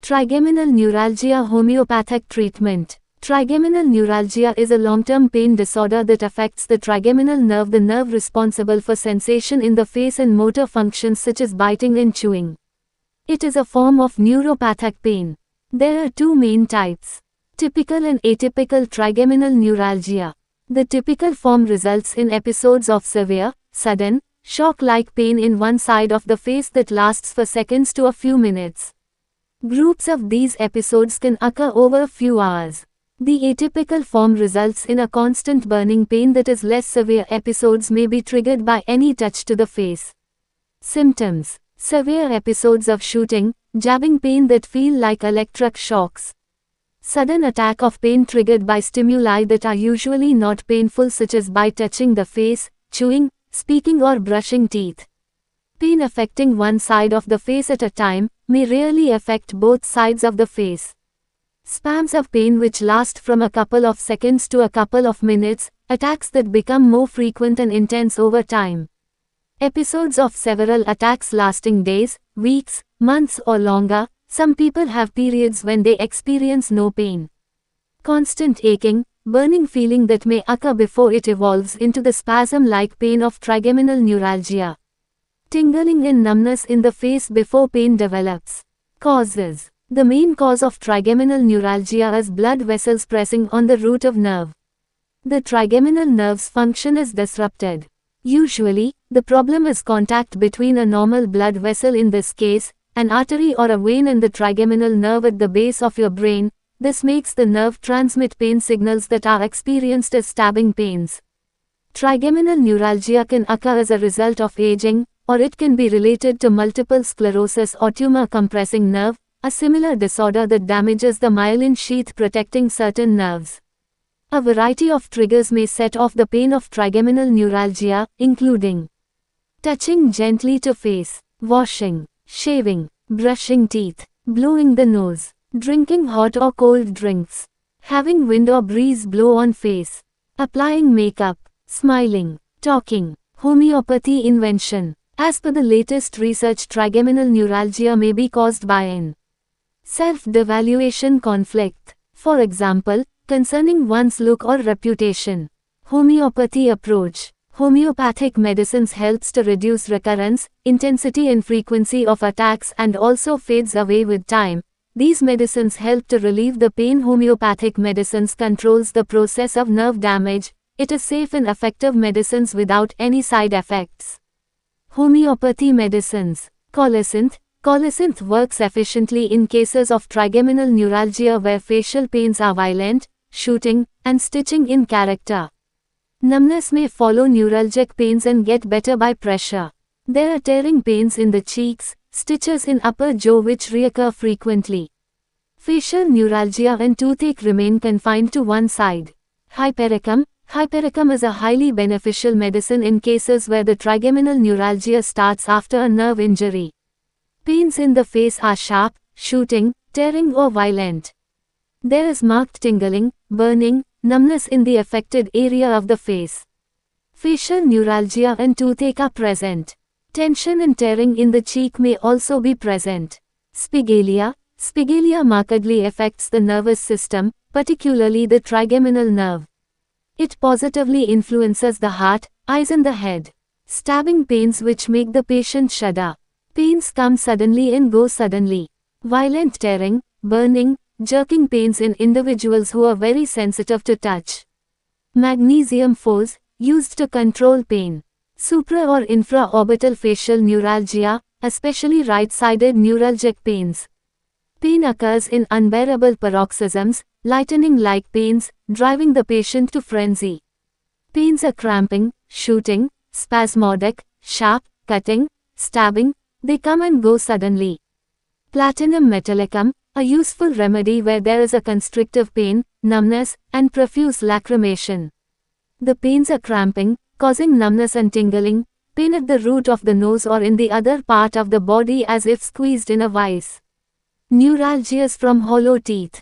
Trigeminal neuralgia homeopathic treatment. Trigeminal neuralgia is a long-term pain disorder that affects the trigeminal nerve, the nerve responsible for sensation in the face and motor functions such as biting and chewing. It is a form of neuropathic pain. There are two main types: typical and atypical trigeminal neuralgia. The typical form results in episodes of severe, sudden, shock-like pain in one side of the face that lasts for seconds to a few minutes. Groups of these episodes can occur over a few hours. The atypical form results in a constant burning pain that is less severe. Episodes may be triggered by any touch to the face. Symptoms: severe episodes of shooting, jabbing pain that feel like electric shocks. Sudden attack of pain triggered by stimuli that are usually not painful such as by touching the face, chewing, speaking or brushing teeth. Pain affecting one side of the face at a time, may rarely affect both sides of the face. Spasms of pain which last from a couple of seconds to a couple of minutes, attacks that become more frequent and intense over time. Episodes of several attacks lasting days, weeks, months or longer. Some people have periods when they experience no pain. Constant aching, burning feeling that may occur before it evolves into the spasm-like pain of trigeminal neuralgia. Tingling and numbness in the face before pain develops. Causes: the main cause of trigeminal neuralgia is blood vessels pressing on the root of nerve. The trigeminal nerve's function is disrupted. Usually, the problem is contact between a normal blood vessel, in this case, an artery or a vein, and the trigeminal nerve at the base of your brain. This makes the nerve transmit pain signals that are experienced as stabbing pains. Trigeminal neuralgia can occur as a result of aging, or it can be related to multiple sclerosis or tumor compressing nerve, a similar disorder that damages the myelin sheath protecting certain nerves. A variety of triggers may set off the pain of trigeminal neuralgia, including touching gently to face, washing, shaving, brushing teeth, blowing the nose, drinking hot or cold drinks, having wind or breeze blow on face, applying makeup, smiling, talking. Homeopathy invention. As per the latest research, trigeminal neuralgia may be caused by an self-devaluation conflict, for example, concerning one's look or reputation. Homeopathy approach. Homeopathic medicines helps to reduce recurrence, intensity and frequency of attacks and also fades away with time. These medicines help to relieve the pain. Homeopathic medicines controls the process of nerve damage. It is safe and effective medicines without any side effects. Homeopathy medicines. Colocynth. Colocynth works efficiently in cases of trigeminal neuralgia where facial pains are violent, shooting, and stitching in character. Numbness may follow neuralgic pains and get better by pressure. There are tearing pains in the cheeks, stitches in upper jaw which reoccur frequently. Facial neuralgia and toothache remain confined to one side. Hypericum. Hypericum is a highly beneficial medicine in cases where the trigeminal neuralgia starts after a nerve injury. Pains in the face are sharp, shooting, tearing or violent. There is marked tingling, burning, numbness in the affected area of the face. Facial neuralgia and toothache are present. Tension and tearing in the cheek may also be present. Spigalia. Spigalia markedly affects the nervous system, particularly the trigeminal nerve. It positively influences the heart, eyes and the head. Stabbing pains which make the patient shudder. Pains come suddenly and go suddenly. Violent tearing, burning, jerking pains in individuals who are very sensitive to touch. Magnesium force, used to control pain. Supra or infraorbital facial neuralgia, especially right-sided neuralgic pains. Pain occurs in unbearable paroxysms, lightning-like pains, driving the patient to frenzy. Pains are cramping, shooting, spasmodic, sharp, cutting, stabbing. They come and go suddenly. Platinum metallicum, a useful remedy where there is a constrictive pain, numbness, and profuse lacrimation. The pains are cramping, causing numbness and tingling, pain at the root of the nose or in the other part of the body as if squeezed in a vice. Neuralgias from hollow teeth.